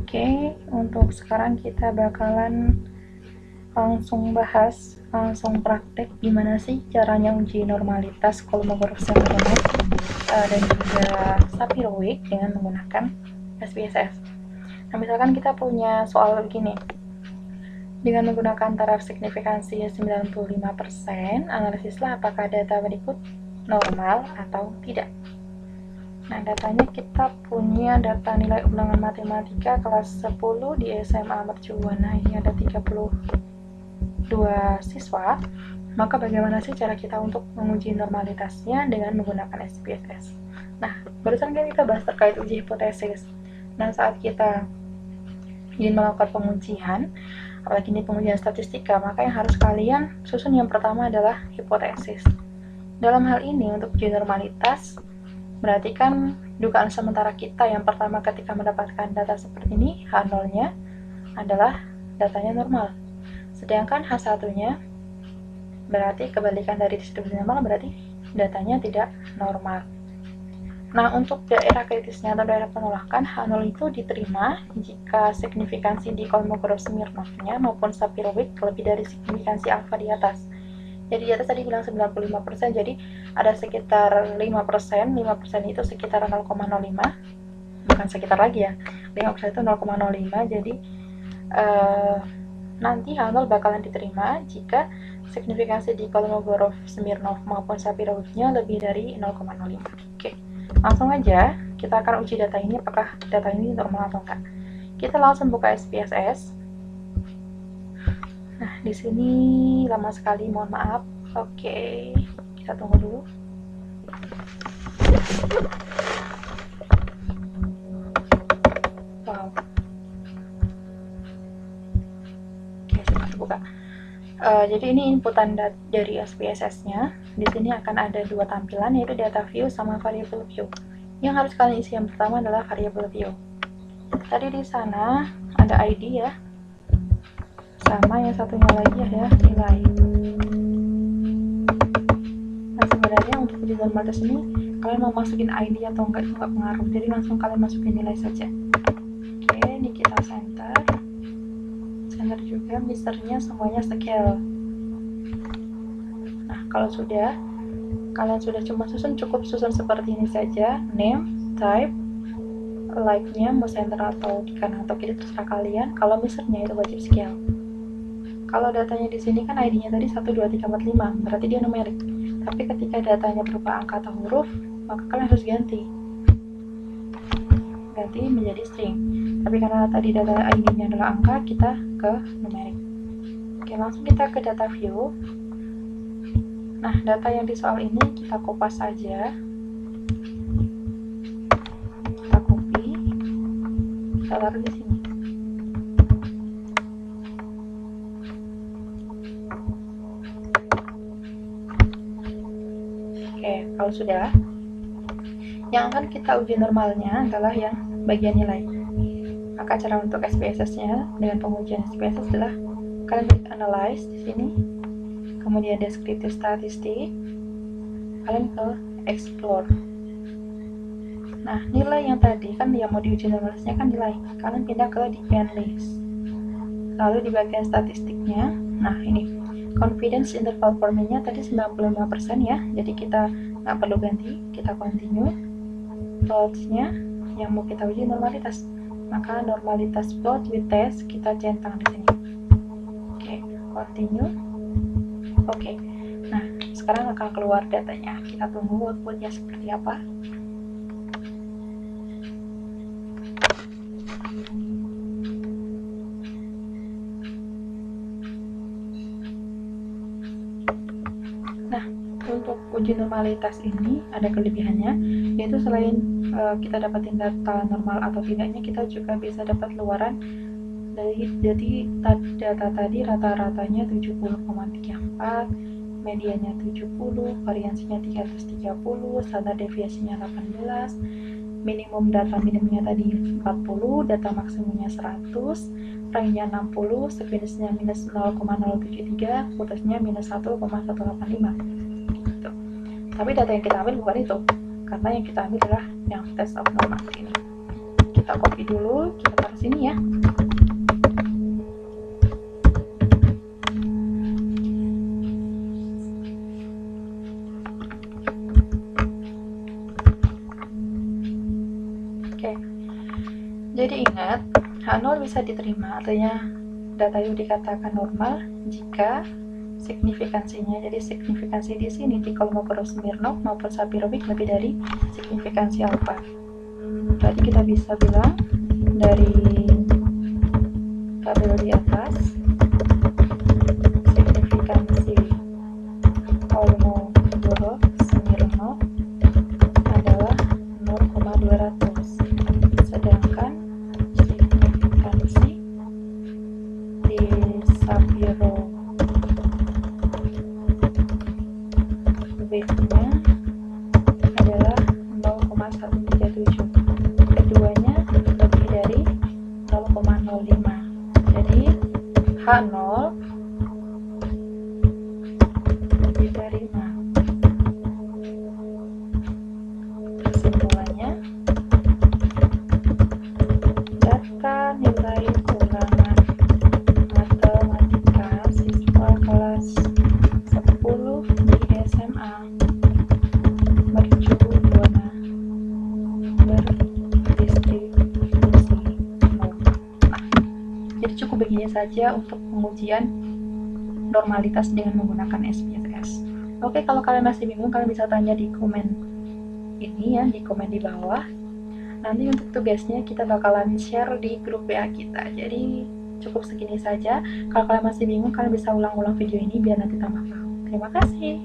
Oke, untuk sekarang kita bakalan langsung bahas, langsung praktek gimana sih caranya uji normalitas Kolmogorov-Smirnov dan juga Sapir-Whorf dengan menggunakan SPSS. Nah, misalkan kita punya soal begini. Dengan menggunakan taraf signifikansi 95%, analisislah apakah data berikut normal atau tidak. Nah, datanya kita punya data nilai ulangan matematika kelas 10 di SMA Mercubuana. Ini ada 32 siswa. Maka bagaimana sih cara kita untuk menguji normalitasnya dengan menggunakan SPSS? Nah, barusan kan kita bahas terkait uji hipotesis. Nah, saat kita ingin melakukan pengujian, apalagi ini pengujian statistika, maka yang harus kalian susun yang pertama adalah hipotesis. Dalam hal ini, untuk uji normalitas, berarti kan dugaan sementara kita yang pertama ketika mendapatkan data seperti ini, H0-nya adalah datanya normal. Sedangkan H1-nya berarti kebalikan dari distribusi normal, berarti datanya tidak normal. Nah, untuk daerah kritisnya atau daerah penolakan, H0 itu diterima jika signifikansi di Kolmogorov-Smirnovnya maupun Sapir-Whorf lebih dari signifikansi alfa di atas. Jadi di atas tadi bilang 95%, jadi ada sekitar 5%, 5% itu sekitar 0,05, bukan sekitar lagi ya, 5% itu 0,05, jadi nanti H0 bakalan diterima jika signifikansi di Kolmogorov-Smirnov maupun Sapir-Whorf-nya lebih dari 0,05. Oke, langsung aja kita akan uji data ini, apakah data ini normal atau enggak. Kita langsung buka SPSS. Nah, di sini lama sekali, mohon maaf. Oke, kita tunggu dulu. Wow. Oke, sudah terbuka. Jadi ini inputan dari SPSS-nya. Di sini akan ada dua tampilan, yaitu data view sama variable view. Yang harus kalian isi yang pertama adalah variable view. Tadi di sana ada ID ya, sama yang satunya lagi ada nilai. Nah, sebenarnya untuk uji normalitas ini kalian mau masukin ID atau enggak itu enggak pengaruh, jadi langsung kalian masukin nilai saja. Oke, ini kita center juga, misternya semuanya scale. Nah, kalau sudah kalian sudah cuma cukup susun seperti ini saja, name, type, like-nya mau center atau di kanan atau kiri terserah kalian. Kalau misternya itu wajib scale. Kalau datanya di sini kan ID-nya tadi 1, 2, 3, 4, 5, berarti dia numerik. Tapi ketika datanya berupa angka atau huruf, maka kalian harus ganti menjadi string. Tapi karena tadi data ID-nya adalah angka, kita ke numerik. Oke, langsung kita ke data view. Nah, data yang di soal ini kita kopas saja. Kita copy, kita taruh di sini. Oke, kalau sudah, yang akan kita uji normalnya adalah yang bagian nilai. Maka cara untuk SPSS-nya dengan pengujian SPSS adalah kalian klik analyze di sini, kemudian descriptive statistik, kalian ke explore. Nah, nilai yang tadi kan yang mau diuji normalisnya kan nilai, kalian pindah ke depend list. Lalu di bagian statistiknya, nah ini confidence interval formula tadi 95% ya, jadi kita nggak perlu ganti, kita continue. Plots-nya yang mau kita uji normalitas, maka normalitas plot with test kita centang di sini. Oke, continue. Oke, nah sekarang akan keluar datanya, kita tunggu outputnya seperti apa. Nah, untuk uji normalitas ini ada kelebihannya, yaitu selain kita dapatin data normal atau tidaknya, kita juga bisa dapat luaran dari data tadi rata-ratanya 70,34, medianya 70, variansinya 330, standar deviasinya 18, minimum data minimumnya tadi 40, data maksimumnya 100, range-nya 60, sequence-nya minus 0,073, putusnya minus 1,185 gitu. Tapi data yang kita ambil bukan itu, karena yang kita ambil adalah yang test of normal ini. Kita copy dulu, kita taruh sini ya. Oke, jadi ingat, H0 bisa diterima, artinya data itu dikatakan normal jika signifikansinya, jadi signifikansi di sini di kolom Smirnov maupun Sapirowicz lebih dari signifikansi alfa. Berarti kita bisa bilang dari tabel di atas, signifikansi kolom Smirnov adalah 0,200, sedangkan signifikansi di Sapirowicz nya adalah 0,137. Keduanya lebih dari 0,05. Jadi H0 lebih dari 5. Kesimpulannya, data nilai ulangan matematika siswa kelas 10 di SMA mercu Buana berdistribusi nol. Nah, jadi cukup begini saja untuk pengujian normalitas dengan menggunakan SPSS. Oke, kalau kalian masih bingung, kalian bisa tanya di komen ini ya, di komen di bawah. Nanti untuk tugasnya kita bakalan share di grup WA kita. Jadi cukup segini saja. Kalau kalian masih bingung, kalian bisa ulang-ulang video ini biar nanti tambah paham. Terima kasih.